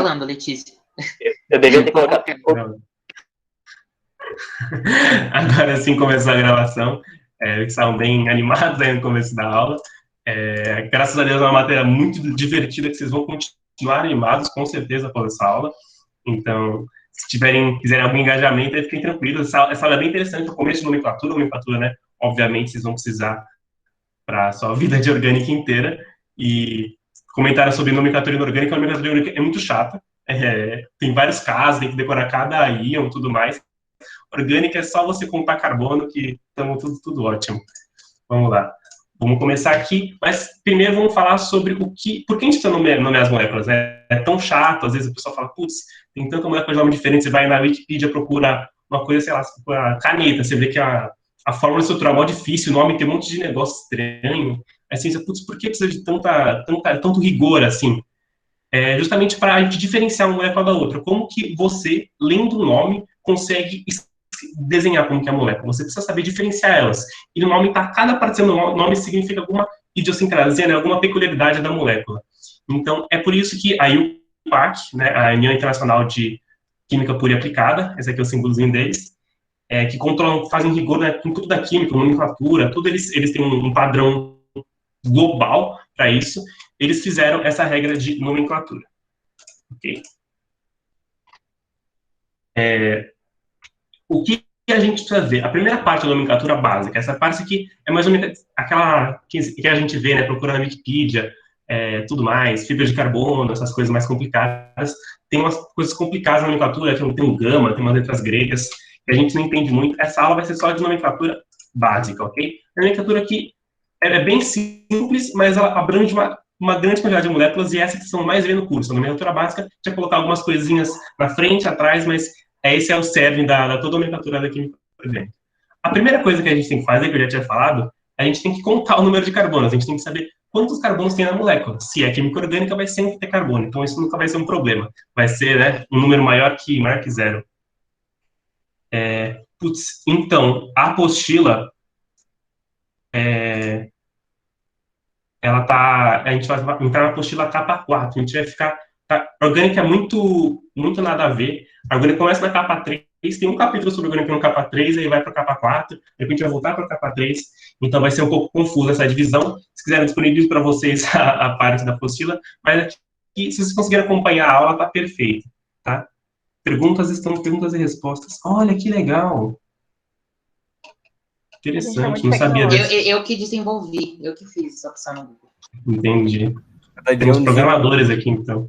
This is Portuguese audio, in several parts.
falando, Letícia. Eu devia ter colocado... Agora sim começou a gravação. Estavam bem animados aí no começo da aula. Graças a Deus é uma matéria muito divertida que vocês vão continuar animados, com certeza, após essa aula. Então, se quiserem algum engajamento, aí fiquem tranquilos. Essa aula é bem interessante, o começo de nomenclatura, né? Obviamente, vocês vão precisar para a sua vida de orgânica inteira. E comentaram sobre nomenclatura inorgânica. A nomenclatura inorgânica é muito chata. Tem vários casos, tem que decorar cada íon e tudo mais. Orgânica é só você contar carbono, que estamos tudo ótimo. Vamos lá. Vamos começar aqui, mas primeiro vamos falar sobre por que a gente precisa nomear as moléculas, né? É tão chato, às vezes o pessoal fala, putz, tem tanta molécula de nome diferente, você vai na Wikipedia, procura uma coisa, sei lá, você procura caneta, você vê que a fórmula estrutural é mó difícil, o nome tem um monte de negócio estranho, assim, você, putz, por que precisa de tanto rigor, assim? Justamente para a gente diferenciar uma molécula da outra. Como que você, lendo o nome, consegue desenhar como que é a molécula? Você precisa saber diferenciar elas. E no nome, cada parte do nome significa alguma idiosincrasia, né, alguma peculiaridade da molécula. Então, é por isso que a UPAC, né, a União Internacional de Química Pura e Aplicada, esse aqui é o símbolozinho deles, que controlam, fazem rigor, né, com tudo da química, nomenclatura, tudo eles têm um padrão global para isso. Eles fizeram essa regra de nomenclatura. Ok? O que a gente precisa ver? A primeira parte da nomenclatura básica, essa parte aqui é mais ou menos aquela que a gente vê, né, procurando na Wikipedia, tudo mais, fibra de carbono, essas coisas mais complicadas. Tem umas coisas complicadas na nomenclatura, que tem um gama, tem umas letras gregas, que a gente não entende muito. Essa aula vai ser só de nomenclatura básica, ok? A nomenclatura aqui é bem simples, mas ela abrange uma grande quantidade de moléculas, e essa que são mais vê no curso. A nomenclatura básica, a gente vai colocar algumas coisinhas na frente, atrás, mas esse é o cerne da toda a nomenclatura da química orgânica. A primeira coisa que a gente tem que fazer, que eu já tinha falado, a gente tem que contar o número de carbonos. A gente tem que saber quantos carbonos tem na molécula. Se é química orgânica, vai sempre ter carbono. Então, isso nunca vai ser um problema. Vai ser, né, um número maior que zero. Então, a apostila... a gente vai entrar na apostila capa 4. A gente vai ficar... A orgânica é muito nada a ver. A orgânica começa na capa 3, tem um capítulo sobre orgânica no capa 3, aí vai para a capa 4, depois a gente vai voltar para a capa 3, então vai ser um pouco confusa essa divisão. Se quiserem, disponibilizo para vocês a parte da apostila, mas aqui, se vocês conseguirem acompanhar a aula, está perfeito, tá? Perguntas e respostas. Olha, que legal! Interessante, não sabia disso. Eu que desenvolvi, eu que fiz essa opção no Google. Entendi. Temos programadores aqui, então.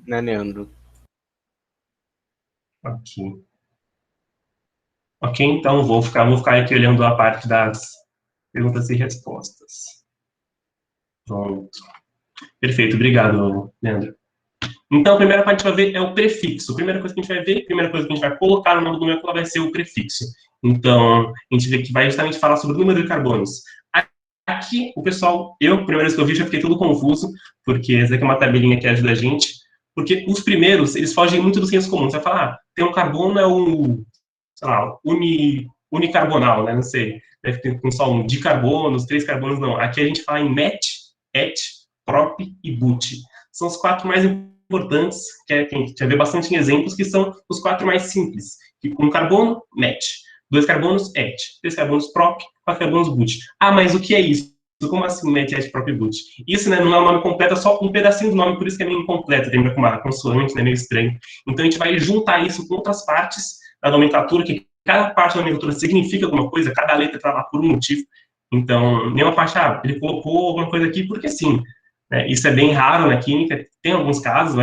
Né, Leandro? Ok, então vou ficar aqui olhando a parte das perguntas e respostas. Pronto. Perfeito, obrigado, Leandro. Então, a primeira parte que a gente vai ver é o prefixo. A primeira coisa que a gente vai ver, a primeira coisa que a gente vai colocar no nome do molécula vai ser o prefixo. Então, a gente vê que vai justamente falar sobre o número de carbonos. Aqui, o pessoal, primeira vez que eu vi, já fiquei todo confuso, porque essa aqui é uma tabelinha que ajuda a gente, porque os primeiros, eles fogem muito do senso comum. Você vai falar, tem um carbono, é um, sei lá, unicarbonal, né, não sei, deve ter só um dicarbonos, 3 carbonos, não. Aqui a gente fala em met, et, prop e but. São os 4 mais importantes, que a gente vai ver bastante em exemplos, que são os 4 mais simples. Um carbono, met. 2 carbonos, et. 3 carbonos, prop. 4 carbonos, but. Ah, mas o que é isso? Como assim, met, et, prop e but? Isso, né, não é o nome completo, é só um pedacinho do nome, por isso que é meio incompleto, tem com uma consoante, né, meio estranho. Então, a gente vai juntar isso com outras partes da nomenclatura, que cada parte da nomenclatura significa alguma coisa, cada letra está lá por um motivo. Então, nenhuma parte, ele colocou alguma coisa aqui porque sim. Né? Isso é bem raro na química, tem alguns casos,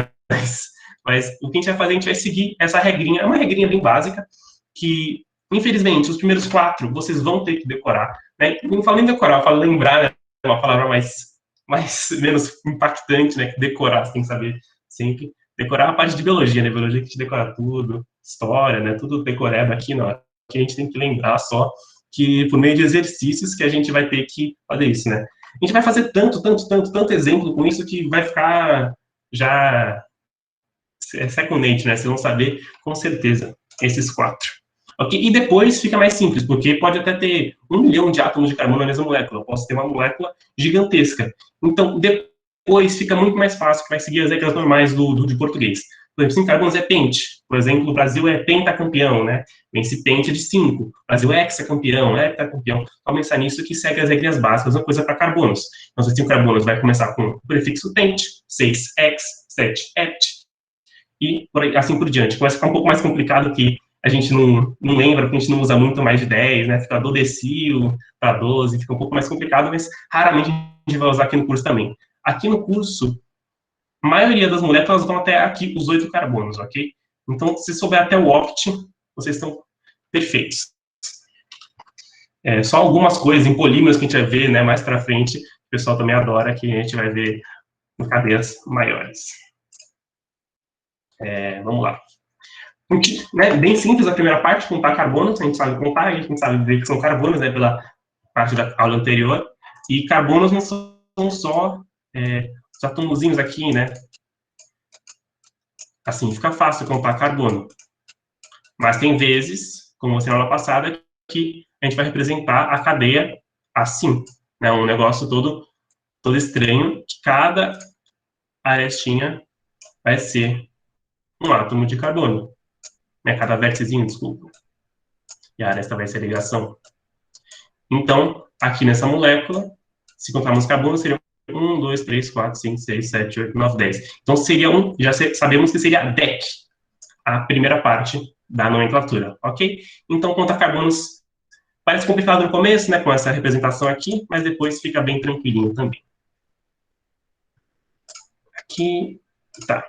mas o que a gente vai fazer, a gente vai seguir essa regrinha, é uma regrinha bem básica, que, infelizmente, os primeiros 4 vocês vão ter que decorar. Né? Não falo nem decorar, eu falo lembrar, né? Uma palavra menos impactante, né? Que decorar, você tem que saber sempre. Decorar é a parte de biologia, né? Biologia que a gente decora tudo, história, né? Tudo decoreba aqui, não. Aqui a gente tem que lembrar só que, por meio de exercícios, que a gente vai ter que fazer isso, né? A gente vai fazer tanto exemplo com isso que vai ficar já secondate, né? Vocês vão saber com certeza esses 4. Ok? E depois fica mais simples, porque pode até ter 1 milhão de átomos de carbono na mesma molécula. Eu posso ter uma molécula gigantesca. Então, depois fica muito mais fácil, que vai seguir as regras normais de português. Por exemplo, 5 carbonos é pente. Por exemplo, o Brasil é pentacampeão, né? Vence pente de 5. O Brasil é hexacampeão, heptacampeão. Só pensar nisso que segue as regras básicas, uma coisa para carbonos. Então, se 5 carbonos vai começar com o prefixo pente, 6 hex, 7 hept, e assim por diante. Começa a ficar um pouco mais complicado que a gente não lembra, porque a gente não usa muito mais de 10, né? Fica dodecil para 12, fica um pouco mais complicado, mas raramente a gente vai usar aqui no curso também. Aqui no curso, a maioria das moléculas vão até aqui os 8 carbonos, ok? Então, se souber até o oct, vocês estão perfeitos. Só algumas coisas em polímeros que a gente vai ver, né, mais para frente, o pessoal também adora, que a gente vai ver em cadeias maiores. Vamos lá. Né, bem simples a primeira parte, contar carbonos, a gente sabe contar, a gente sabe ver que são carbonos, né, pela parte da aula anterior, e carbonos não são só os atomozinhos aqui, né? Assim, fica fácil contar carbono. Mas tem vezes, como você na aula passada, que a gente vai representar a cadeia assim, né? Um negócio todo estranho, que cada arestinha vai ser um átomo de carbono. Né? Cada vérticezinho, desculpa. E a aresta vai ser a ligação. Então, aqui nessa molécula, se contarmos carbonos, seria 1, 2, 3, 4, 5, 6, 7, 8, 9, 10. Então, seria já sabemos que seria DEC, a primeira parte da nomenclatura, ok? Então, contar carbonos parece complicado no começo, né, com essa representação aqui, mas depois fica bem tranquilinho também. Aqui, tá.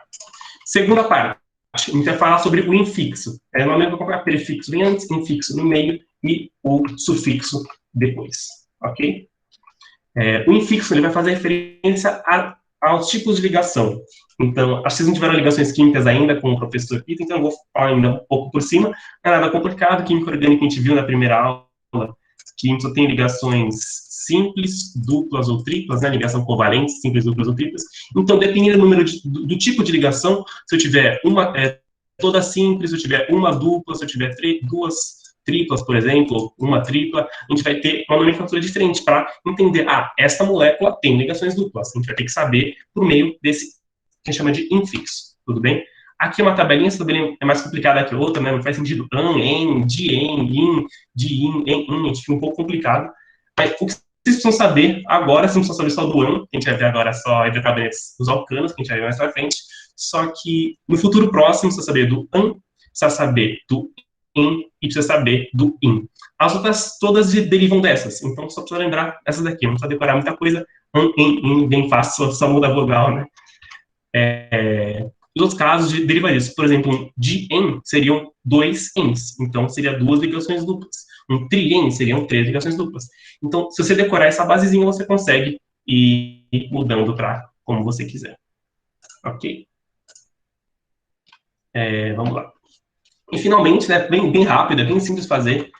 Segunda parte, a gente vai falar sobre o infixo. Normalmente eu vou colocar prefixo bem antes, infixo no meio e o sufixo depois, ok? O infixo ele vai fazer referência aos tipos de ligação. Então, acho que vocês não tiveram ligações químicas ainda com o professor Pita, então eu vou falar ainda um pouco por cima. Não é nada complicado, química orgânica a gente viu na primeira aula, que a gente só tem ligações simples, duplas ou triplas, né? Ligação covalente, simples, duplas ou triplas. Então, dependendo do número do tipo de ligação, se eu tiver uma toda simples, se eu tiver uma dupla, se eu tiver duas triplas, por exemplo, uma tripla, a gente vai ter uma nomenclatura diferente para entender, esta molécula tem ligações duplas. A gente vai ter que saber por meio desse que a gente chama de infixo, tudo bem? Aqui é uma tabelinha, essa tabelinha é mais complicada que a outra, né? Não faz sentido en, dien, in, dien, en, a gente fica um pouco complicado. Mas o que vocês precisam saber agora, vocês não precisam saber só do an, que a gente vai ver agora só hidrocarbonetos, os alcanos, que a gente vai ver mais pra frente, só que no futuro próximo, você precisa saber do an, precisa saber do in e precisa saber do in. As outras todas derivam dessas, então só precisa lembrar essas daqui, não precisa decorar muita coisa, an, in, bem fácil, só muda a vogal, né? Os outros casos derivam disso, por exemplo, de en seriam 2 ens, então seria 2 ligações duplas. Um tri-en seriam 3 ligações duplas. Então, se você decorar essa basezinha, você consegue ir mudando para como você quiser. Ok? Vamos lá. E finalmente, né, bem rápido, é bem simples fazer.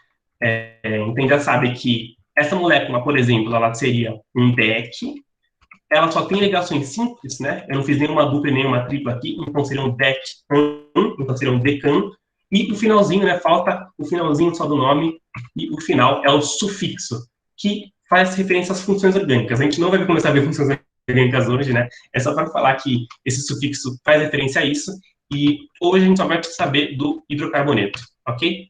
Então, a gente já sabe que essa molécula, por exemplo, ela seria um DEC, ela só tem ligações simples, né? Eu não fiz nenhuma dupla e nenhuma tripla aqui, então seria um decan, então seria um decan, e o finalzinho, né? Falta o finalzinho só do nome, e o final é o sufixo, que faz referência às funções orgânicas. A gente não vai começar a ver funções orgânicas hoje, né? É só para falar que esse sufixo faz referência a isso, e hoje a gente só vai saber do hidrocarboneto, ok?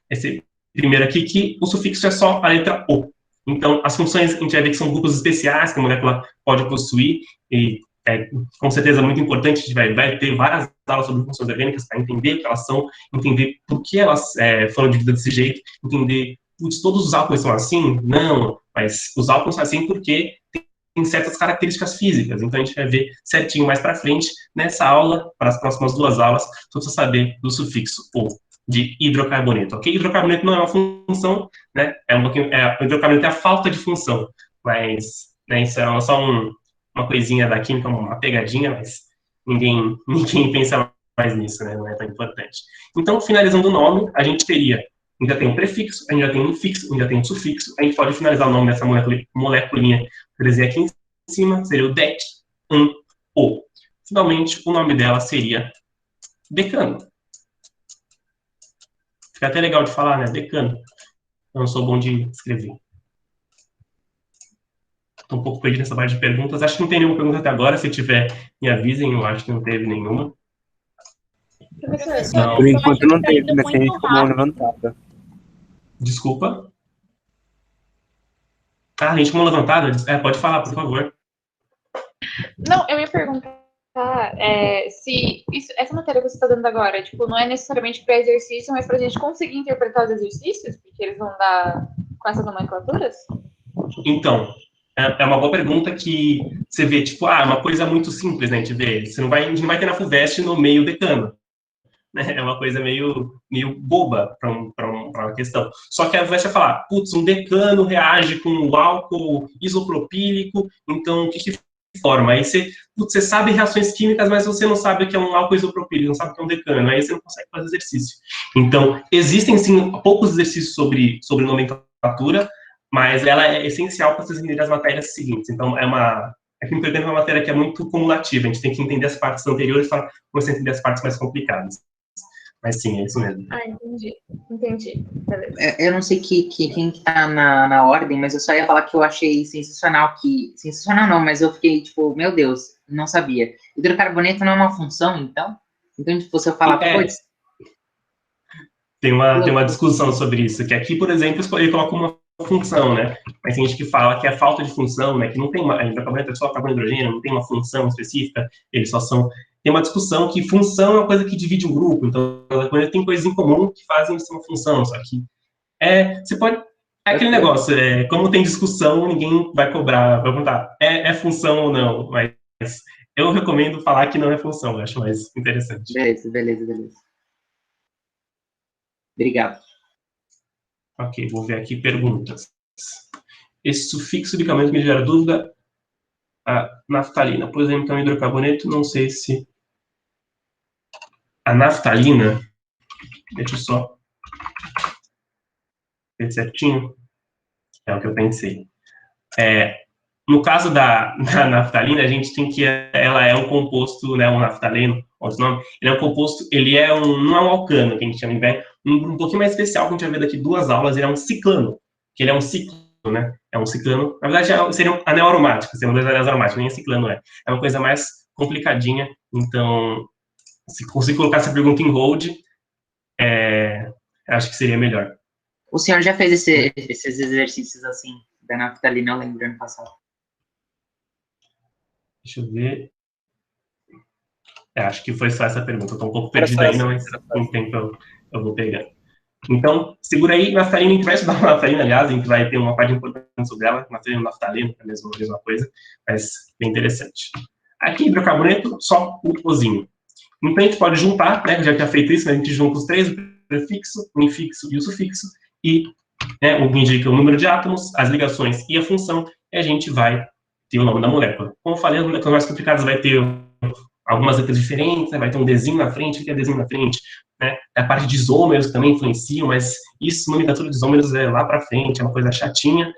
Esse primeiro aqui, que o sufixo é só a letra O. Então, as funções, a gente vai ver que são grupos especiais que a molécula pode possuir, e com certeza muito importante, a gente vai ter várias aulas sobre funções orgânicas para entender o que elas são, entender por que elas foram divididas desse jeito, entender, putz, todos os álcools são assim? Não, mas os álcools são assim porque tem certas características físicas, então a gente vai ver certinho mais para frente, nessa aula, para as próximas 2 aulas, só para saber do sufixo O, de hidrocarboneto, ok? Hidrocarboneto não é uma função, né? O hidrocarboneto é a falta de função, mas né, isso é só uma coisinha da química, uma pegadinha, mas ninguém pensa mais nisso, né? Não é tão importante. Então, finalizando o nome, a gente ainda tem um prefixo, a gente já tem um infixo, a gente já tem um sufixo, a gente pode finalizar o nome dessa moleculinha que eu desenhei aqui em cima, seria o DEC, O. Finalmente, o nome dela seria decano. Fica até legal de falar, né? Decano. Eu não sou bom de escrever. Estou um pouco perdido nessa parte de perguntas. Acho que não tem nenhuma pergunta até agora. Se tiver, me avisem. Eu acho que não teve nenhuma. Professor, Não. Por enquanto não tá teve, indo mas tem muito gente com mão rápido. levantada. Desculpa. Ah, gente com mão levantada? Pode falar, por favor. Não, eu ia perguntar se essa matéria que você está dando agora, tipo, não é necessariamente para exercício, mas para a gente conseguir interpretar os exercícios, porque eles vão dar com essas nomenclaturas? Então, é uma boa pergunta que você vê, tipo, é uma coisa muito simples, né, a gente vê. A gente não vai ter na FUVEST no meio decano. Né? É uma coisa meio boba para uma questão. Só que a FUVEST vai falar, putz, um decano reage com o álcool isopropílico, então o que forma? Aí você sabe reações químicas, mas você não sabe o que é um álcool isopropílico, não sabe o que é um decano, aí você não consegue fazer exercício. Então, existem, sim, poucos exercícios sobre nomenclatura, mas ela é essencial para vocês entenderem as matérias seguintes. Então, a química orgânica é uma matéria que é muito cumulativa, a gente tem que entender as partes anteriores para começar a entender as partes mais complicadas. Mas sim, é isso mesmo. Entendi. Beleza. Eu não sei quem tá na ordem, mas eu só ia falar que eu achei sensacional sensacional não, mas eu fiquei, tipo, meu Deus, não sabia. Hidrocarboneto não é uma função, então? Então, tipo, se eu falar, putz... Tem uma discussão sobre isso, que aqui, por exemplo, ele coloca uma função, né? Mas tem gente que fala que a falta de função, né? Que não tem uma... Hidrocarboneto é só carbono e hidrogênio, não tem uma função específica, eles só são... Tem uma discussão que função é uma coisa que divide um grupo, então tem coisas em comum que fazem isso uma função, só que você pode... É aquele negócio, como tem discussão, ninguém vai cobrar, vai perguntar, é função ou não, mas eu recomendo falar que não é função, eu acho mais interessante. Beleza. Obrigado. Ok, vou ver aqui perguntas. Esse sufixo bicamente me gera dúvida. A naftalina, por exemplo, é um hidrocarboneto, não sei se... A naftalina, deixa eu só ver certinho, é o que eu pensei. No caso da naftalina, a gente tem que ela é um composto, né, um naftaleno, outro nome, ele é um composto, não é um alcano, que a gente chama, um pouquinho mais especial, que a gente vai ver daqui 2 aulas, ele é um ciclano, que ele é um ciclo, né, é um ciclano, na verdade seria um anel aromático, seriam 2 anéis aromáticos, nem ciclano é uma coisa mais complicadinha, então, se conseguir colocar essa pergunta em hold, acho que seria melhor. O senhor já fez esses exercícios, assim, da naftalina, eu lembro, ano passado. Deixa eu ver. Acho que foi só essa pergunta. Eu tô um pouco perdido ainda, mas com o tempo eu vou pegar. Então, segura aí, naftalina, a gente vai estudar naftalina, aliás, a gente vai ter uma parte importante sobre ela, naftalina e naftalina, é a mesma coisa, mas bem interessante. Aqui, hidrocarboneto, só o pozinho. Então, a gente pode juntar, né, já tinha feito isso, a gente junta os 3, o prefixo, o infixo e o sufixo, e o que indica o número de átomos, as ligações e a função, e a gente vai ter o nome da molécula. Como eu falei, as moléculas mais complicadas vai ter algumas letras diferentes, né? Vai ter um desenho na frente, o que é desenho na frente, né? A parte de isômeros também influencia, mas isso, nomenclatura de isômeros é lá para frente, é uma coisa chatinha,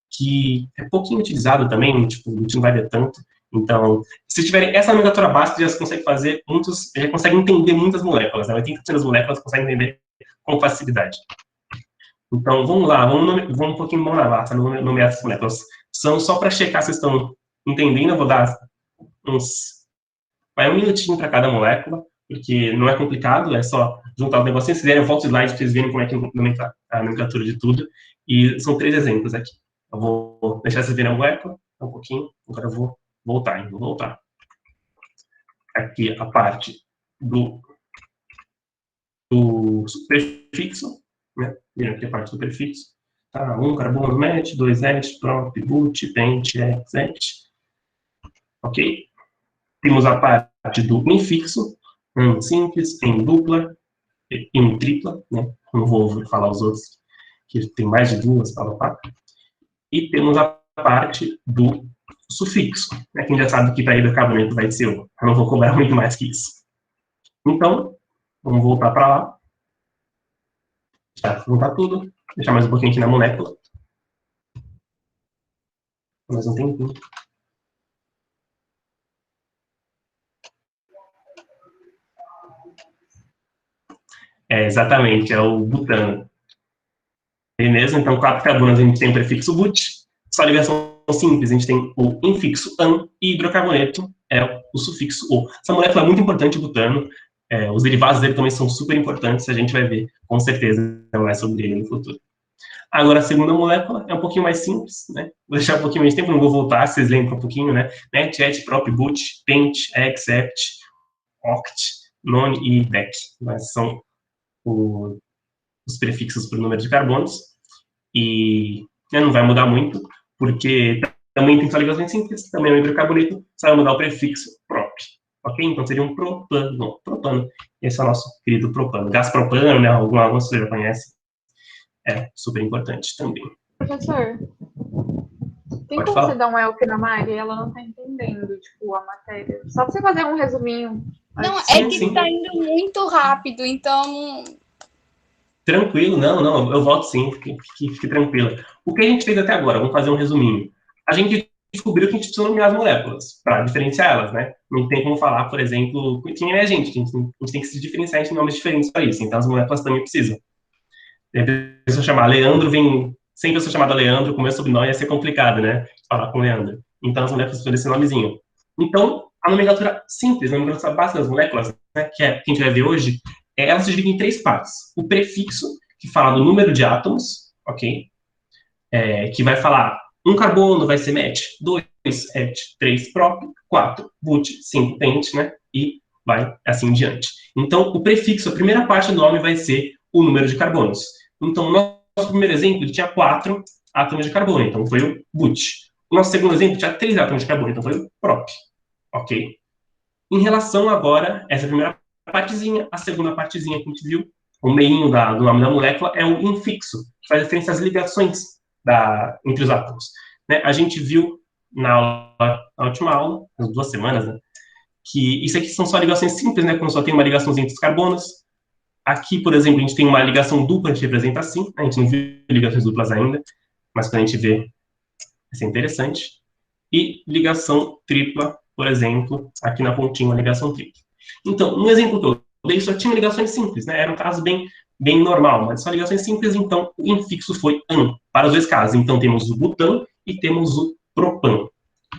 que é pouquinho utilizado também, tipo, a gente não vai ver tanto. Então, se tiverem essa nomenclatura básica, já consegue fazer já consegue entender muitas moléculas, né? 80% das moléculas consegue entender com facilidade. Então, vamos lá, vamos um pouquinho mão na massa, nomear essas moléculas. São só para checar se vocês estão entendendo, eu vou dar vai 1 minutinho para cada molécula, porque não é complicado, é só juntar os negocinhos. Se quiserem, eu volto o slide para vocês verem como é que é a nomenclatura de tudo. E são 3 exemplos aqui. Eu vou deixar vocês verem a molécula, um pouquinho, agora eu vou voltar. Aqui a parte do prefixo, né? Viram aqui a parte do prefixo. Tá, 1 carbono, met, 2 et, prop, but, pent, ex, et. Ok? Temos a parte do infixo, em simples, em dupla e em tripla, né? Não vou falar os outros, que tem mais de 2, tal. E temos a parte do sufixo, né? Quem já sabe que para hidrocarboneto vai ser 1. Eu não vou cobrar muito mais que isso. Então, vamos voltar para lá. Já juntar tudo, deixar mais um pouquinho aqui na molécula. Mais um tempinho. Exatamente, é o butano. Beleza? Então, 4 carbonos a gente tem o prefixo but, só ligação simples, a gente tem o infixo -an, e hidrocarboneto é o sufixo -o. Essa molécula é muito importante, o butano. Os derivados dele também são super importantes, a gente vai ver, com certeza, mais sobre ele no futuro. Agora, a segunda molécula é um pouquinho mais simples, né? Vou deixar um pouquinho mais de tempo, não vou voltar, vocês lembram um pouquinho, né? Net, et, prop, but, pent, ex, sept, oct, non e dec. Mas são os prefixos para o número de carbonos. E não vai mudar muito, porque também tem só ligações simples, também é um hidrocarboneto, só vai mudar o prefixo prop. Ok? Então seria um propano. Propano. Esse é o nosso querido propano. Gás propano, né? Alguns você já conhece. É super importante também. Professor, tem Pode como falar. você dar um help na Mari? Ela não tá entendendo, tipo, a matéria. Só pra você fazer um resuminho. Não, Assim. é que tá indo muito rápido, então. Tranquilo, não, eu volto sim, fique tranquila. O que a gente fez até agora, vamos fazer um resuminho. A gente descobriu que a gente precisa nomear as moléculas, para diferenciar elas, né? Não tem como falar, por exemplo, quem é a gente tem que se diferenciar em nomes diferentes para isso, então as moléculas também precisam. Se eu chamar Leandro, sem pessoa chamada Leandro, com meu sobrenome ia ser complicado, né? Falar com Leandro. Então as moléculas precisam desse nomezinho. Então, a nomenclatura simples, a nomenclatura básica das moléculas, né, que a gente vai ver hoje, ela se divide em 3 partes. O prefixo, que fala do número de átomos, ok? Que vai falar, 1 carbono vai ser met, 2 et, 3 prop, 4 but, 5 pent, né? E vai assim em diante. Então, o prefixo, a primeira parte do nome vai ser o número de carbonos. Então, o nosso primeiro exemplo, ele tinha 4 átomos de carbono, então foi o but. O nosso segundo exemplo tinha 3 átomos de carbono, então foi o prop. Ok? Em relação agora, essa primeira partezinha, a segunda partezinha que a gente viu, o meinho do nome da molécula é o infixo, que faz referência às ligações entre os átomos. Né? A gente viu na última aula, nas 2 semanas, né, que isso aqui são só ligações simples, né, quando só tem uma ligação entre os carbonos. Aqui, por exemplo, a gente tem uma ligação dupla, a gente representa assim, a gente não viu ligações duplas ainda, mas quando a gente vê, vai ser interessante. E ligação tripla, por exemplo, aqui na pontinha, uma ligação tripla. Então, no exemplo que eu dei, só tinha ligações simples, né? Era um caso bem normal, mas só ligações simples, então o infixo foi AN, para os 2 casos. Então, temos o butano e temos o propan,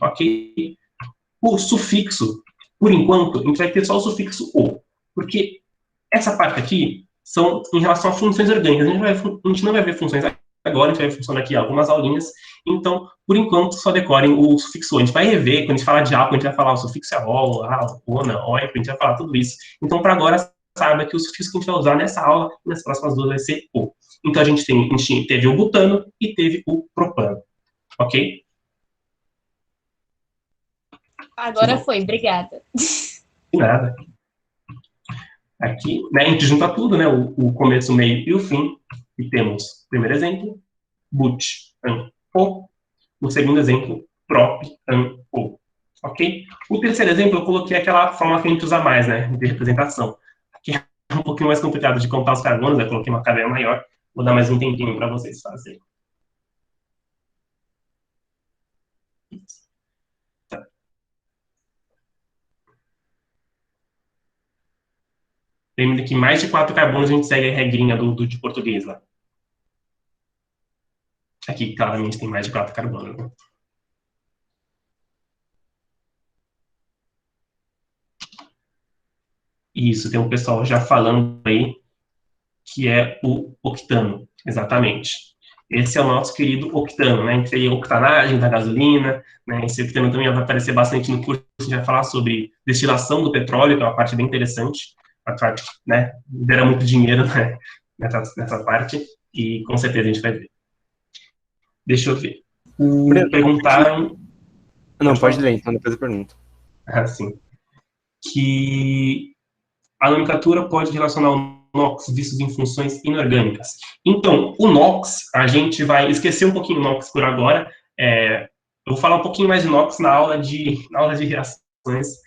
ok? O sufixo, por enquanto, a gente vai ter só o sufixo O, porque essa parte aqui são em relação a funções orgânicas. A gente não vai ver funções agora, a gente vai ver função daqui algumas aulinhas. Então, por enquanto, só decorem o sufixo O. A gente vai rever, quando a gente fala de APO, a gente vai falar o sufixo O, A, ONA, OIP, a gente vai falar tudo isso. Então, para agora, saiba que o sufixo que a gente vai usar nessa aula e nas próximas 2 vai ser O. Então, a gente teve o butano e teve o propano. Ok? Agora foi, obrigada. De nada. Aqui, né, a gente junta tudo, né, o começo, o meio e o fim, e temos, primeiro exemplo, but, an, o. O segundo exemplo, prop, an, o. Ok? O terceiro exemplo, eu coloquei aquela forma que a gente usa mais, né, de representação. Aqui é um pouquinho mais complicado de contar os carbonos, eu coloquei uma cadeia maior, vou dar mais um tempinho para vocês fazerem. Lembrando que mais de 4 carbonos a gente segue a regrinha de português lá. Aqui, claramente, tem mais de 4 carbonos. Né? Isso, tem um pessoal já falando aí que é o octano, exatamente. Esse é o nosso querido octano, né? A gente tem a octanagem da gasolina, né? Esse octano também vai aparecer bastante no curso, a gente vai falar sobre destilação do petróleo, que é uma parte bem interessante, a parte, né, libera muito dinheiro, né, nessa parte, e com certeza a gente vai ver. Deixa eu ver. Perguntaram... Não, pode ler, então depois eu pergunto. Assim, que a nomenclatura pode relacionar o NOx vistos em funções inorgânicas. Então, o NOx, a gente vai esquecer um pouquinho o NOx por agora. Eu vou falar um pouquinho mais de NOx na aula de reações.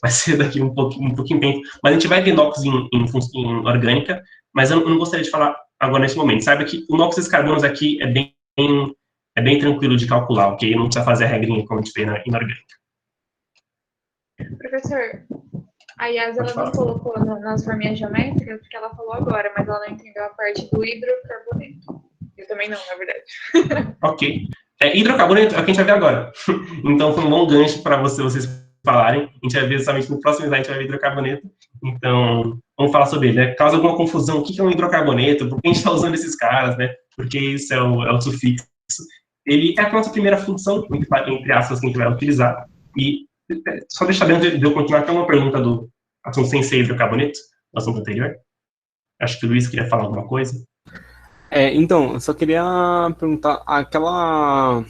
Vai ser daqui um pouquinho tempo. Mas a gente vai ver NOx em orgânica, mas eu não gostaria de falar agora nesse momento. Saiba que o NOx dos carbonos aqui é bem tranquilo de calcular, ok? Não precisa fazer a regrinha como a gente fez na inorgânica. Professor, a Yas, ela não colocou nas forminhas geométricas, porque ela falou agora, mas ela não entendeu a parte do hidrocarboneto. Eu também não, na verdade. Ok. Hidrocarboneto é o que a gente vai ver agora. Então, foi um bom gancho para vocês falarem. A gente vai ver somente no próximo slide, a gente vai ver hidrocarboneto. Então, vamos falar sobre ele, né? Causa alguma confusão, o que é um hidrocarboneto? Por que a gente está usando esses caras, né? Porque isso é o sufixo. Ele é a nossa primeira função, entre aspas, que a gente vai utilizar. E só deixar bem de eu continuar, tem uma pergunta do assunto sem ser hidrocarboneto, do assunto anterior. Acho que o Luiz queria falar alguma coisa. Então, eu só queria perguntar, aquela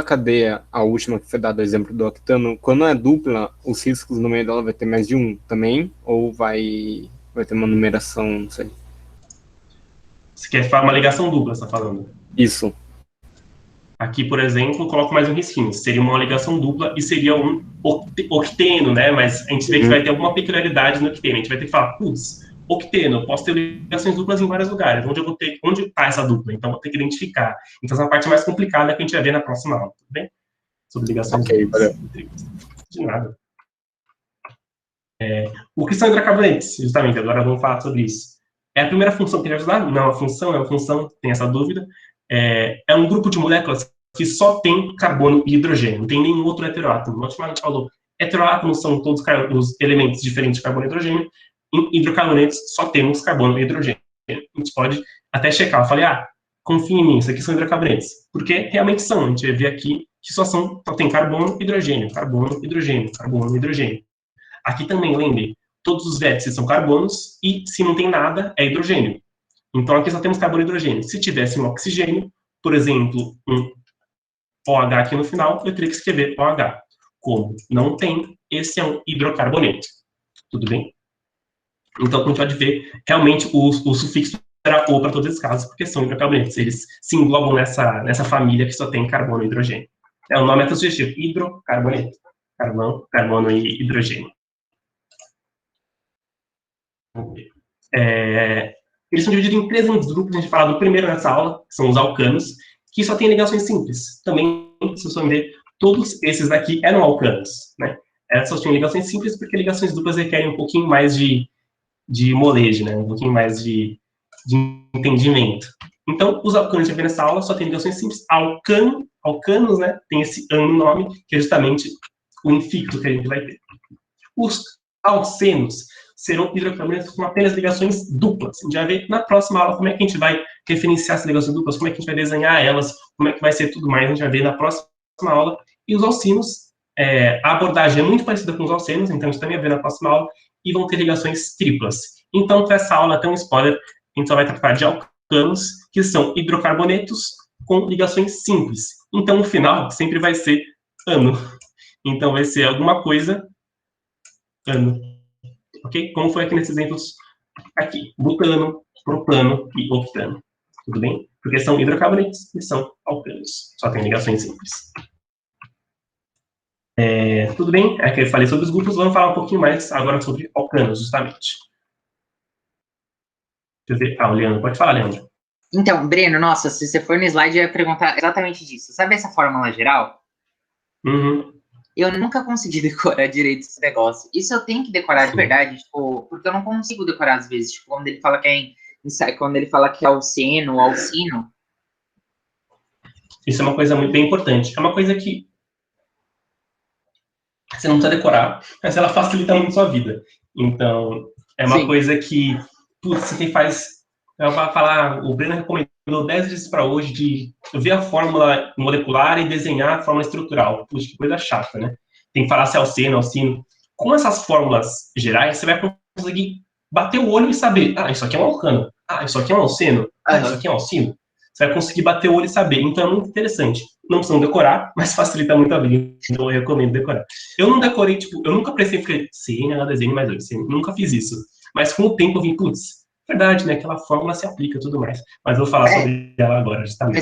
cadeia, a última que foi dada o exemplo do octano, quando é dupla, os riscos no meio dela vai ter mais de um também? Ou vai ter uma numeração, não sei? Você quer falar uma ligação dupla, você está falando? Isso. Aqui, por exemplo, coloco mais um risquinho. Seria uma ligação dupla e seria um octeno, né? Mas a gente vê que vai ter alguma peculiaridade no octeno. A gente vai ter que falar, putz, octeno, posso ter ligações duplas em vários lugares. Onde está essa dupla? Então, vou ter que identificar. Então, essa é a parte mais complicada que a gente vai ver na próxima aula, tudo bem? Sobre ligações duplas. De nada. O que são hidrocarbonetos? Justamente, agora vamos falar sobre isso. É a primeira função que ele vai ajudar? Não, é uma função, tem essa dúvida. É um grupo de moléculas que só tem carbono e hidrogênio, não tem nenhum outro heteroátomo. A gente falou, heteroátomos são todos os elementos diferentes de carbono e hidrogênio, em hidrocarbonetos só temos carbono e hidrogênio. A gente pode até checar, eu falei, confia em mim, isso aqui são hidrocarbonetos, porque realmente são, a gente vai ver aqui que só tem carbono e hidrogênio, carbono, hidrogênio, carbono, hidrogênio. Aqui também, lembre, todos os vértices são carbonos, e se não tem nada, é hidrogênio. Então, aqui só temos carbono e hidrogênio. Se tivesse um oxigênio, por exemplo, um OH aqui no final, eu teria que escrever OH. Como não tem, esse é um hidrocarboneto. Tudo bem? Então, como a gente pode ver, realmente o sufixo era O para todos esses casos, porque são hidrocarbonetos. Eles se englobam nessa família que só tem carbono e hidrogênio. O nome é sugestivo, hidrocarboneto. Carbono e hidrogênio. Eles são divididos em 3 grandes grupos, a gente fala do primeiro nessa aula, que são os alcanos, que só tem ligações simples. Também, se vocês vão ver, todos esses daqui eram alcanos, né? Elas só tinham ligações simples, porque ligações duplas requerem um pouquinho mais de molejo, né? Um pouquinho mais de entendimento. Então, os alcanos que a gente vai ver nessa aula só tem ligações simples. Alcanos, né? Tem esse ano no nome, que é justamente o infixo que a gente vai ter. Os alcenos serão hidrocarbonetos com apenas ligações duplas. A gente vai ver na próxima aula como é que a gente vai referenciar essas ligações duplas, como é que a gente vai desenhar elas, como é que vai ser tudo mais, a gente vai ver na próxima aula. E os alcinos, a abordagem é muito parecida com os alcenos, então a gente também vai ver na próxima aula, e vão ter ligações triplas. Então, para essa aula, tem um spoiler, a gente só vai tratar de alcanos, que são hidrocarbonetos com ligações simples. Então, o final sempre vai ser ano. Então, vai ser alguma coisa, ano. Ok? Como foi aqui nesses exemplos aqui. Butano, propano e octano. Tudo bem? Porque são hidrocarbonetos e são alcanos. Só tem ligações simples. Tudo bem? Aqui eu falei sobre os grupos, vamos falar um pouquinho mais agora sobre alcanos, justamente. Deixa eu ver. O Leandro. Pode falar, Leandro. Então, Breno, nossa, se você for no slide, eu ia perguntar exatamente disso. Sabe essa fórmula geral? Uhum. Eu nunca consegui decorar direito esse negócio. Isso eu tenho que decorar de verdade, tipo, porque eu não consigo decorar às vezes. Tipo, quando ele fala que é alceno, alcino. Isso é uma coisa muito bem importante. É uma coisa que você não precisa decorar, mas ela facilita muito a sua vida. Então, é uma coisa que, putz, você faz... Eu vou falar, o Breno recomendou 10 dias para hoje de ver a fórmula molecular e desenhar a fórmula estrutural. Puxa, que coisa chata, né? Tem que falar se é alceno, alcino. Com essas fórmulas gerais, você vai conseguir bater o olho e saber, isso aqui é um alcano, isso aqui é um alceno, isso aqui é um alcino. Você vai conseguir bater o olho e saber. Então, é muito interessante. Não precisam decorar, mas facilita muito a vida. Então, eu recomendo decorar. Eu não decorei, eu nunca prestei, porque CN, desenho mais 2, nunca fiz isso. Mas com o tempo eu vim, verdade, né? Aquela fórmula se aplica e tudo mais. Mas eu vou falar sobre ela agora, justamente.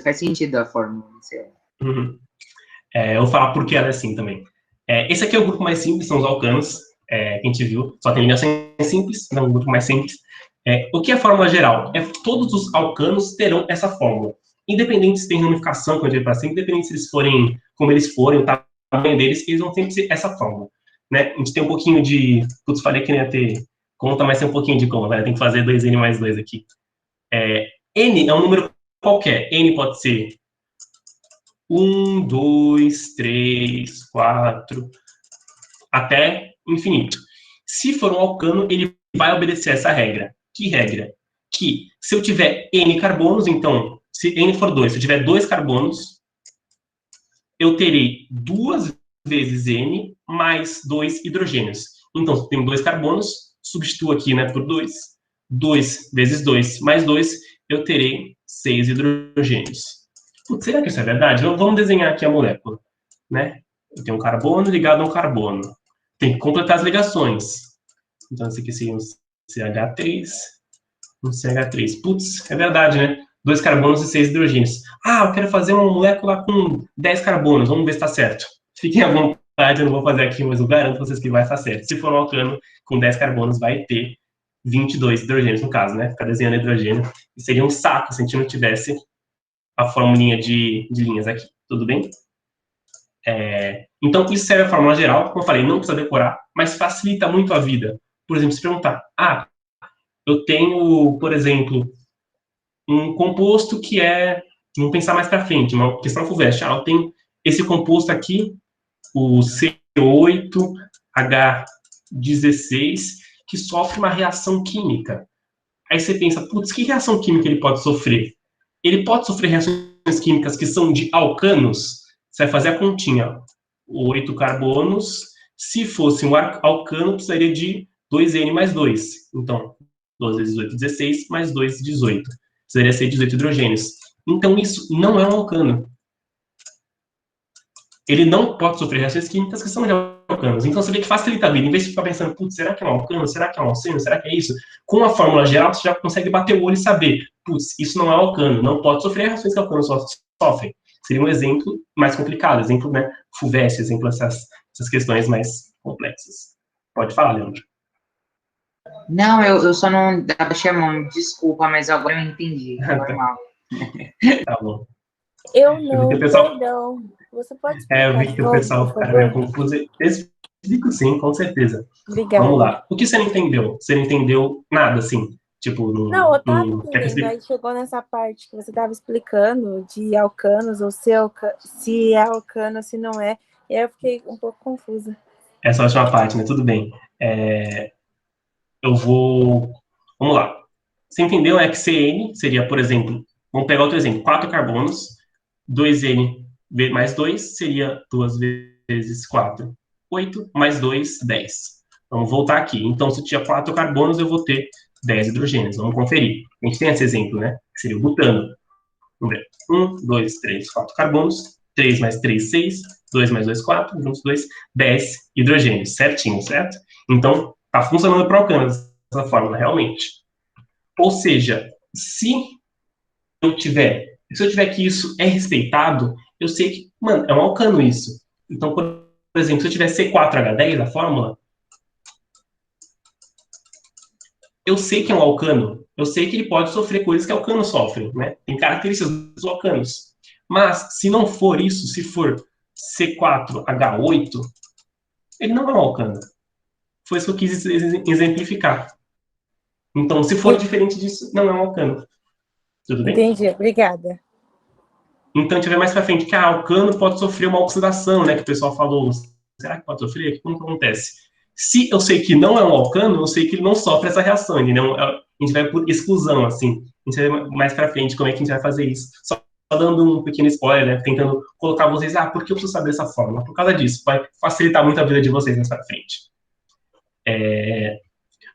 Faz sentido a fórmula. Uhum. Eu vou falar por que ela é assim também. Esse aqui é o grupo mais simples, são os alcanos, que a gente viu. Só tem ligações simples, não um grupo mais simples. O que é a fórmula geral? Todos os alcanos terão essa fórmula. Independente se tem ramificação, quando a gente vai para cima, independente se eles forem, como eles forem, o tamanho deles, eles vão sempre ser essa fórmula. Né? A gente tem um pouquinho de... falei que não ia ter conta, mas tem um pouquinho de conta. Tem que fazer 2n mais 2 aqui. N é um número qualquer. N pode ser 1, 2, 3, 4, até infinito. Se for um alcano, ele vai obedecer essa regra. Que regra? Que se eu tiver N carbonos, então, se N for 2, se eu tiver 2 carbonos, eu terei 2 vezes N mais 2 hidrogênios. Então, se eu tenho 2 carbonos, substituo aqui, né, por 2. 2 vezes 2 mais 2, eu terei 6 hidrogênios. Putz, será que isso é verdade? Vamos desenhar aqui a molécula, né? Eu tenho um carbono ligado a um carbono. Tem que completar as ligações. Então, esse aqui seria um CH3, um CH3. Putz, é verdade, né? 2 carbonos e 6 hidrogênios. Ah, eu quero fazer uma molécula com 10 carbonos. Vamos ver se está certo. Fiquem à vontade, eu não vou fazer aqui, mas eu garanto vocês que vai estar certo. Se for um alcano com 10 carbonos, vai ter 22 hidrogênios, no caso, né? Ficar desenhando hidrogênio. E seria um saco se a gente não tivesse a formulinha de linhas aqui. Tudo bem? Então, isso serve a fórmula geral. Como eu falei, não precisa decorar, mas facilita muito a vida. Por exemplo, se perguntar, eu tenho, por exemplo, um composto que é, vamos pensar mais para frente, uma questão FUVEST. Eu tenho esse composto aqui, o C8H16, que sofre uma reação química. Aí você pensa, putz, que reação química ele pode sofrer? Ele pode sofrer reações químicas que são de alcanos. Você vai fazer a continha. 8 carbonos. Se fosse um alcano, precisaria de 2N mais 2. Então, 2 vezes 8, 16, mais 2, 18. Precisaria ser 18 hidrogênios. Então, isso não é um alcano. Ele não pode sofrer reações químicas que são de alcanos. Então, você vê que facilita a vida. Em vez de ficar pensando, putz, será que é um alcano? Será que é um alceno? Será que é isso? Com a fórmula geral, você já consegue bater o olho e saber, putz, isso não é alcano. Não pode sofrer reações que alcanos sofrem. Seria um exemplo mais complicado. Exemplo, né? FUVEST, exemplo essas questões mais complexas. Pode falar, Leandro. Não, eu só não deixei a mão, desculpa, mas agora eu entendi. Normal. Tá bom. Eu não, pessoal... perdão. Você pode explicar eu vi de que o novo, pessoal por fica favor? meio confuso. Eu explico sim, com certeza. Obrigada. Vamos lá. O que você não entendeu? Você não entendeu nada, assim? Tipo, Não, eu tava quer que eu entendendo. explique? Aí chegou nessa parte que você tava explicando de alcanos, ou se é alcano, se não é. E aí eu fiquei um pouco confusa. Essa última parte, né? Tudo bem. Eu vou... Vamos lá. Você entendeu? É que CN seria, por exemplo, vamos pegar outro exemplo. 4 carbonos, 2N mais 2 seria 2 vezes 4, 8, mais 2, 10. Vamos voltar aqui. Então, se eu tinha 4 carbonos, eu vou ter 10 hidrogênios. Vamos conferir. A gente tem esse exemplo, né? Que seria o butano. Vamos ver. 1, 2, 3, 4 carbonos. 3 mais 3, 6. 2 mais 2, 4. Juntos 2, 10 hidrogênios. Certinho, certo? Então, está funcionando para o alcano essa fórmula, realmente. Ou seja, se eu tiver que isso é respeitado, eu sei que, mano, é um alcano isso. Então, por exemplo, se eu tiver C4H10, a fórmula, eu sei que é um alcano. Eu sei que ele pode sofrer coisas que alcanos sofrem, né? Tem características dos alcanos. Mas, se não for isso, se for C4H8, ele não é um alcano. Foi isso que eu quis exemplificar. Então, se for diferente disso, não é um alcano. Tudo bem? Entendi, obrigada. Então, a gente vai mais para frente, que alcano pode sofrer uma oxidação, né? Que o pessoal falou, será que pode sofrer? Como que acontece? Se eu sei que não é um alcano, eu sei que ele não sofre essa reação, entendeu? A gente vai por exclusão, assim. A gente vai mais para frente como é que a gente vai fazer isso. Só dando um pequeno spoiler, né? Tentando colocar vocês, por que eu preciso saber dessa fórmula? Por causa disso, vai facilitar muito a vida de vocês mais para frente.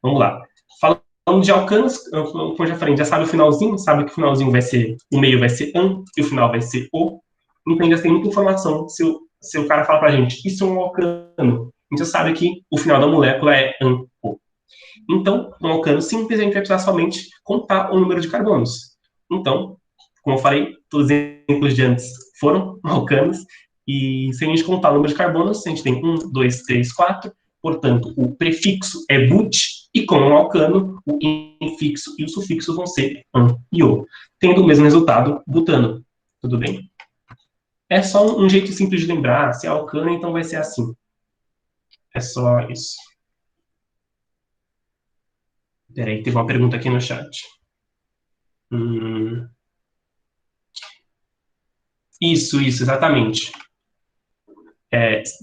Vamos lá. Falando de alcanos, como eu já falei, já sabe o finalzinho, sabe que o finalzinho vai ser, o meio vai ser an, e o final vai ser o. Então já tem muita informação. Se o cara fala pra gente, isso é um alcano, a gente já sabe que o final da molécula é an, o. Então, um alcano simples, a gente vai precisar somente contar o número de carbonos. Então, como eu falei, todos os exemplos de antes foram alcanos, e se a gente contar o número de carbonos, a gente tem 1, 2, 3, 4, portanto, o prefixo é but, e como um alcano, o infixo e o sufixo vão ser an e o, tendo o mesmo resultado, butano. Tudo bem? É só um jeito simples de lembrar, se é alcano, então vai ser assim. É só isso. Peraí, teve uma pergunta aqui no chat. Isso, exatamente.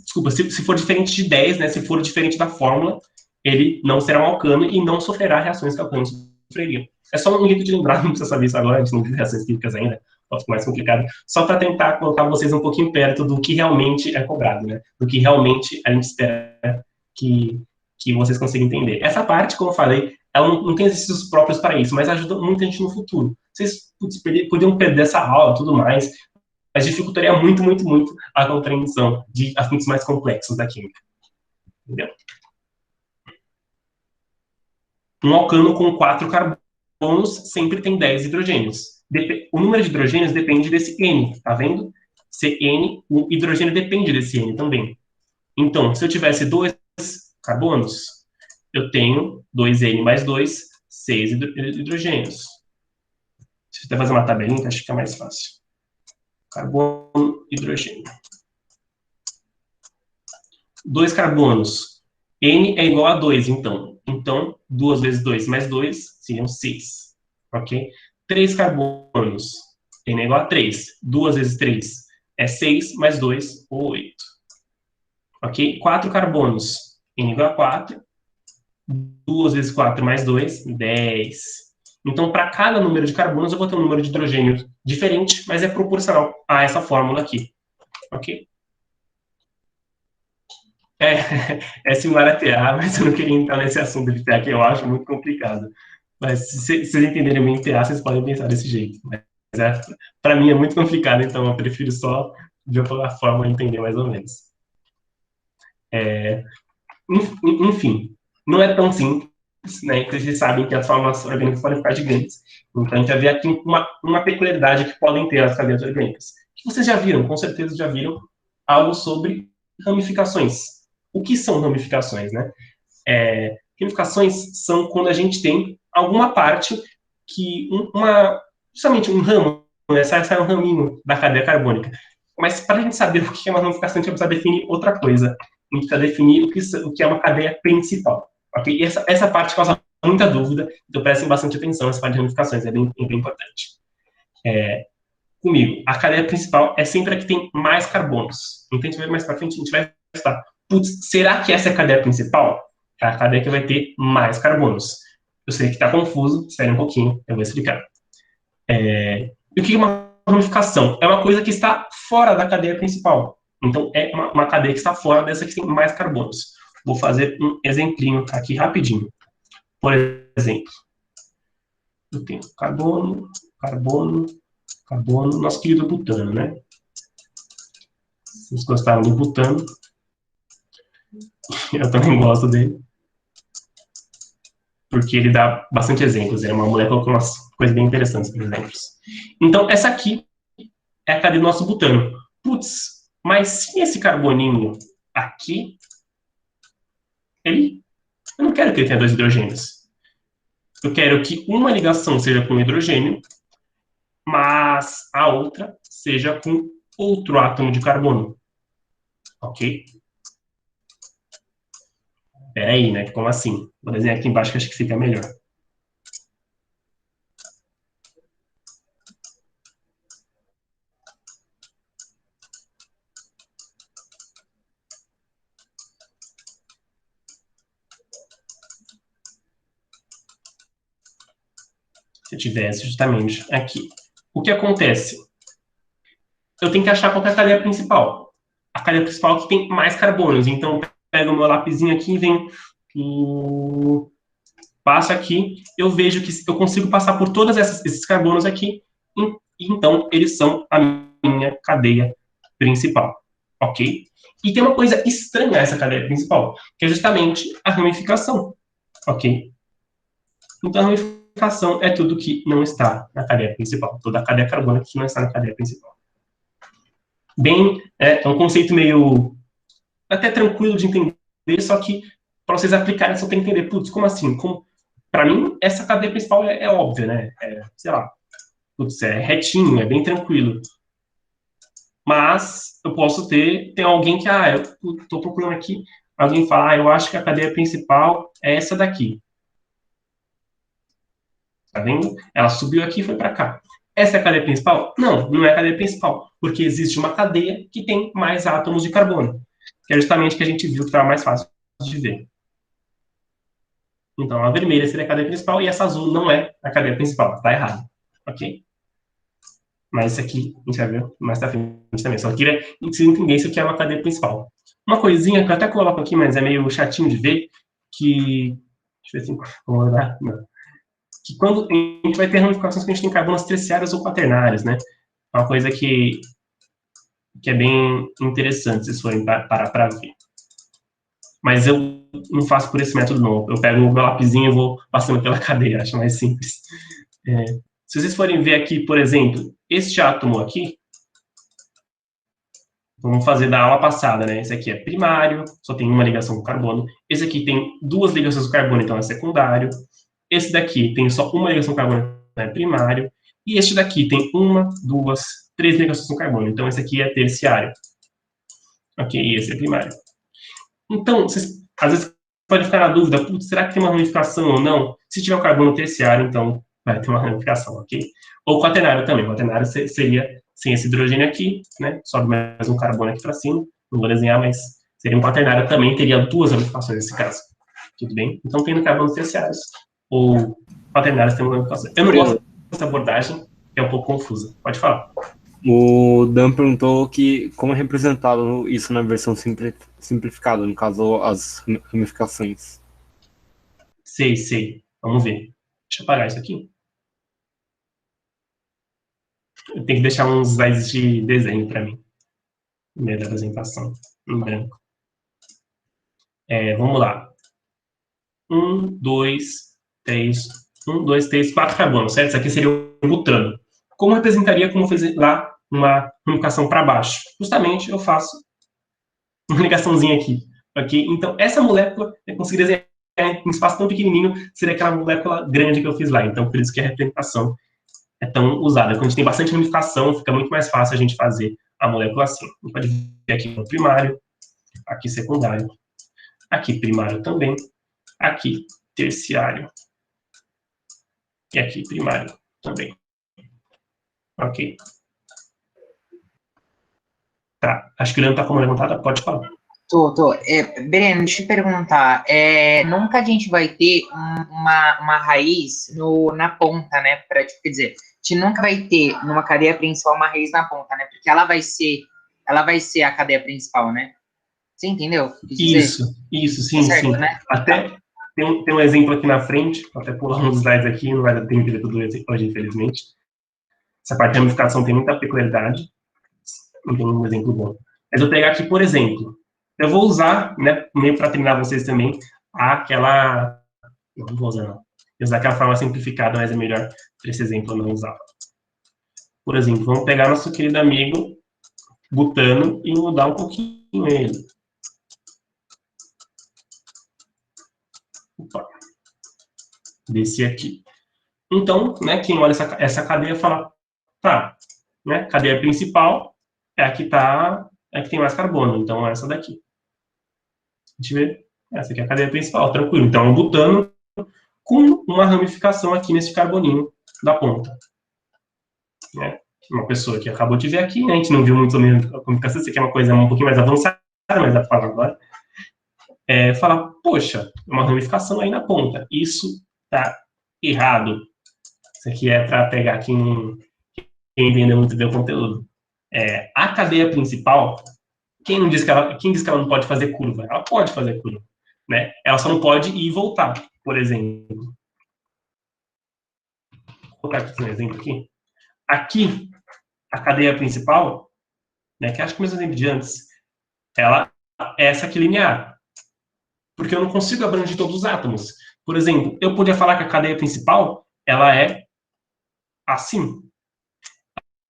Desculpa, se for diferente de 10, né, se for diferente da fórmula, ele não será um alcano e não sofrerá reações que alcanos sofreriam. É só um jeito de lembrar, não precisa saber isso agora, a gente não tem reações químicas ainda, pode ficar mais complicado, só para tentar colocar vocês um pouquinho perto do que realmente é cobrado, né, do que realmente a gente espera que vocês consigam entender. Essa parte, como eu falei, ela não tem exercícios próprios para isso, mas ajuda muita gente no futuro. Vocês podiam perder essa aula e tudo mais, mas dificultaria muito, muito, muito a compreensão de assuntos mais complexos da química. Entendeu? Um alcano com 4 carbonos sempre tem 10 hidrogênios. O número de hidrogênios depende desse N, tá vendo? Se N, o hidrogênio depende desse N também. Então, se eu tivesse 2 carbonos, eu tenho 2N mais 2, 6 hidrogênios. Deixa eu até fazer uma tabelinha que acho que fica mais fácil. Carbono, hidrogênio. 2 carbonos. N é igual a 2, então. Então, 2 vezes 2 mais 2 seriam 6. Ok? 3 carbonos. N é igual a 3. 2 vezes 3 é 6, mais 2, 8. Ok? 4 carbonos. N é igual a 4. 2 vezes 4 mais 2, 10. Então, para cada número de carbonos, eu vou ter um número de hidrogênio diferente, mas é proporcional a essa fórmula aqui. Ok? É similar a TA, mas eu não queria entrar nesse assunto de TA, que eu acho muito complicado. Mas se vocês entenderem bem TA, vocês podem pensar desse jeito. Mas para mim é muito complicado, então eu prefiro só de outra forma entender mais ou menos. Enfim, não é tão simples, né? Porque vocês sabem que as formas orgânicas podem ficar gigantes. Então, a gente vai ver aqui uma peculiaridade que podem ter as cadeias orgânicas. Que vocês já viram, com certeza já viram, algo sobre ramificações. O que são ramificações, né? Ramificações são quando a gente tem alguma parte que, justamente um ramo, né? Sai um raminho da cadeia carbônica. Mas para a gente saber o que é uma ramificação, a gente precisa definir outra coisa. A gente precisa definir o que é uma cadeia principal. Okay? E essa parte causa muita dúvida, então prestem bastante atenção nessa parte de ramificações, é bem importante. Comigo, a cadeia principal é sempre a que tem mais carbonos. Então, a gente vai mais para frente, a gente vai testar. Putz, será que essa é a cadeia principal? É a cadeia que vai ter mais carbonos. Eu sei que está confuso, espere um pouquinho, eu vou explicar. E o que é uma ramificação? É uma coisa que está fora da cadeia principal. Então, é uma cadeia que está fora dessa que tem mais carbonos. Vou fazer um exemplinho aqui rapidinho. Por exemplo, eu tenho carbono, carbono, carbono, nosso querido butano, né? Vocês gostaram do butano? Eu também gosto dele. Porque ele dá bastante exemplos. É uma molécula com umas coisas bem interessantes, por exemplos. Então, essa aqui é a cadeia do nosso butano. Putz, mas se esse carboninho aqui, eu não quero que ele tenha 2 hidrogênios. Eu quero que uma ligação seja com hidrogênio, mas a outra seja com outro átomo de carbono. Ok? Peraí, né? Como assim? Vou desenhar aqui embaixo que acho que fica melhor. Se eu tivesse justamente aqui. O que acontece? Eu tenho que achar qual é a cadeia principal. A cadeia principal que tem mais carbonos. Então, eu pego o meu lapisinho aqui e venho... passo aqui, eu vejo que eu consigo passar por todos esses carbonos aqui, e então eles são a minha cadeia principal. Ok? E tem uma coisa estranha nessa cadeia principal, que é justamente a ramificação. Ok? Então, a ramificação é tudo que não está na cadeia principal. Toda a cadeia carbônica que não está na cadeia principal. É um conceito meio até tranquilo de entender, só que para vocês aplicarem, só tem que entender, putz, como assim? Para mim, essa cadeia principal é óbvia, né? Sei lá, putz, é retinho, é bem tranquilo. Mas eu posso ter alguém que, eu estou procurando aqui, alguém fala, eu acho que a cadeia principal é essa daqui. Tá vendo? Ela subiu aqui e foi para cá. Essa é a cadeia principal? Não, não é a cadeia principal. porque existe uma cadeia que tem mais átomos de carbono, que é justamente o que a gente viu que estava mais fácil de ver. Então, a vermelha seria a cadeia principal e essa azul não é a cadeia principal, está errado, ok? Mas isso aqui, a gente vai ver mais pra frente também. Só queria que vocês entendessem o que é uma cadeia principal. Uma coisinha que eu até coloco aqui, mas é meio chatinho de ver, que... Deixa eu ver se vou olhar. Não. Que quando a gente vai ter ramificações que a gente tem carbonas terciárias ou quaternárias, né? É uma coisa que é bem interessante, se vocês forem parar para ver. Mas eu não faço por esse método, não. Eu pego o meu lapisinho e vou passando pela cadeia, acho mais simples. Se vocês forem ver aqui, por exemplo, este átomo aqui, vamos fazer da aula passada, né? Esse aqui é primário, só tem uma ligação com carbono. Esse aqui tem duas ligações com carbono, então é secundário. Esse daqui tem só uma ligação com carbono, então é primário. E este daqui tem uma, duas, três ligações com carbono, então esse aqui é terciário. Ok, e esse é primário. Então, vocês às vezes podem ficar na dúvida, putz, será que tem uma ramificação ou não? Se tiver o carbono terciário, então vai ter uma ramificação, ok? Ou quaternário também. O quaternário seria sem esse hidrogênio aqui, né? Sobe mais um carbono aqui para cima. Não vou desenhar, mas seria um quaternário também, teria duas ramificações nesse caso. Tudo bem? Então, tem carbonos terciários. Ou quaternários tem uma ramificação. Eu não gosto dessa abordagem, que é um pouco confusa. Pode falar. O Dan perguntou que como é representado isso na versão simplificada, no caso, as ramificações. Sei. Vamos ver. Deixa eu apagar isso aqui. Eu tenho que deixar uns slides de desenho para mim, no meio da apresentação, em branco. Vamos lá. 1, 2, 3, 4 carbonos, certo? Isso aqui seria o butano. Como representaria como fez lá uma ramificação para baixo? Justamente eu faço uma ligaçãozinha aqui, ok? Então, essa molécula, eu consegui desenhar em um espaço tão pequenininho, seria aquela molécula grande que eu fiz lá. Então, por isso que a representação é tão usada. Quando a gente tem bastante ramificação, fica muito mais fácil a gente fazer a molécula assim. A gente pode ver aqui no primário, aqui secundário, aqui primário também, aqui terciário, e aqui primário também. Ok? Tá, acho que o Leandro tá com a mão levantada, pode falar. Tô. Breno, deixa eu te perguntar. Nunca a gente vai ter uma raiz na ponta, né? Quer dizer, a gente nunca vai ter numa cadeia principal uma raiz na ponta, né? Porque ela vai ser a cadeia principal, né? Você entendeu? Isso, sim, certo, sim. Né? Até tem um exemplo aqui na frente, vou até pular uns slides aqui, não vai dar tempo de ver tudo hoje, infelizmente. Essa parte de ramificação tem muita peculiaridade, não tem um exemplo bom. Mas eu vou pegar aqui, por exemplo, eu vou usar, né, meio para treinar vocês também, aquela... Não vou usar, não. Vou usar aquela forma simplificada, mas é melhor para esse exemplo eu não usar. Por exemplo, vamos pegar nosso querido amigo butano e mudar um pouquinho ele. Opa. Descer aqui. Então, né, quem olha essa cadeia fala, tá, né, cadeia principal é a que tem mais carbono, então é essa daqui. A gente vê, essa aqui é a cadeia principal, tranquilo. Então é um butano com uma ramificação aqui nesse carboninho da ponta. Né? Uma pessoa que acabou de ver aqui, né, a gente não viu muito sobre a ramificação, isso aqui é uma coisa um pouquinho mais avançada, mas dá para falar agora. Fala, poxa, uma ramificação aí na ponta. Isso tá errado. Isso aqui é para pegar quem entendeu muito bem o conteúdo. A cadeia principal, quem diz que ela não pode fazer curva? Ela pode fazer curva, né? Ela só não pode ir e voltar, por exemplo. Vou colocar aqui um exemplo aqui. Aqui, a cadeia principal, né, que acho que o mesmo exemplo de antes, ela é essa aqui linear. Porque eu não consigo abranger todos os átomos. Por exemplo, eu poderia falar que a cadeia principal, ela é assim.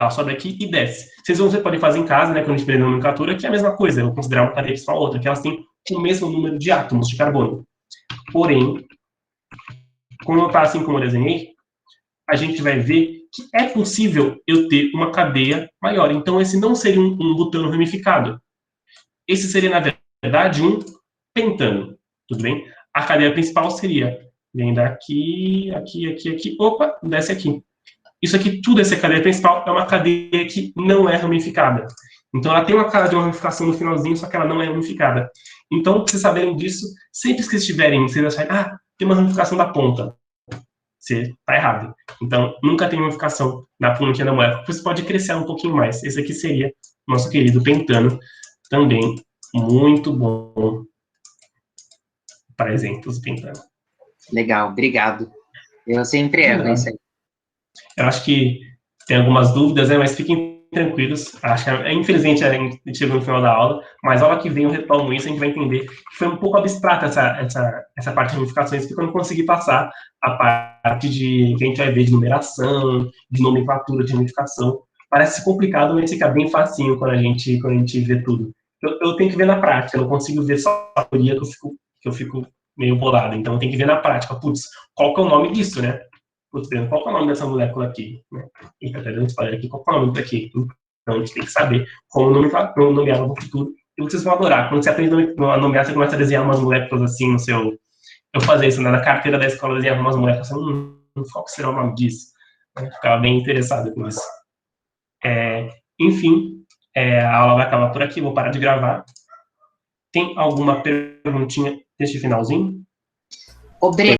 Ela sobe aqui e desce. Vocês podem fazer em casa, né, quando a gente aprende nomenclatura, que é a mesma coisa. Eu vou considerar uma cadeia principal outra, que elas têm o mesmo número de átomos de carbono. Porém, como está assim como eu desenhei, a gente vai ver que é possível eu ter uma cadeia maior. Então, esse não seria um butano ramificado. Esse seria, na verdade, um pentano. Tudo bem? A cadeia principal seria, vem daqui, aqui, opa, desce aqui. Isso aqui tudo, essa cadeia principal, é uma cadeia que não é ramificada. Então, ela tem uma cara de uma ramificação no finalzinho, só que ela não é ramificada. Então, para vocês saberem disso, sempre que vocês tiverem, vocês acharem, tem uma ramificação da ponta. Você está errado. Então, nunca tem ramificação na pontinha da molécula. Você pode crescer um pouquinho mais. Esse aqui seria nosso querido pentano, também muito bom para exemplos, pentano. Legal, obrigado. Eu sempre erro isso aí. Eu acho que tem algumas dúvidas, né? Mas fiquem tranquilos. Acho que, infelizmente, a gente chegou no final da aula, mas a aula que vem eu retomo isso, a gente vai entender que foi um pouco abstrata essa parte de ramificações, porque eu não consegui passar a parte que a gente vai ver de numeração, de nomenclatura, de ramificação. Parece complicado, mas fica bem facinho quando a gente vê tudo. Eu tenho que ver na prática, eu não consigo ver só a teoria que eu fico meio bolado. Então, eu tenho que ver na prática. Putz, qual que é o nome disso, né? Putz, qual que é o nome dessa molécula aqui? Né? E tá dando spoiler aqui, qual que é o nome daqui? Então, a gente tem que saber como nomear no futuro. E vocês vão adorar. Quando você aprende a nomear, você começa a desenhar umas moléculas assim no seu... Eu fazia isso, né? Na carteira da escola, eu desenhava umas moléculas assim, qual que será o nome disso? Eu ficava bem interessado com isso. Enfim, a aula vai acabar por aqui, vou parar de gravar. Tem alguma perguntinha neste finalzinho? Obrigado.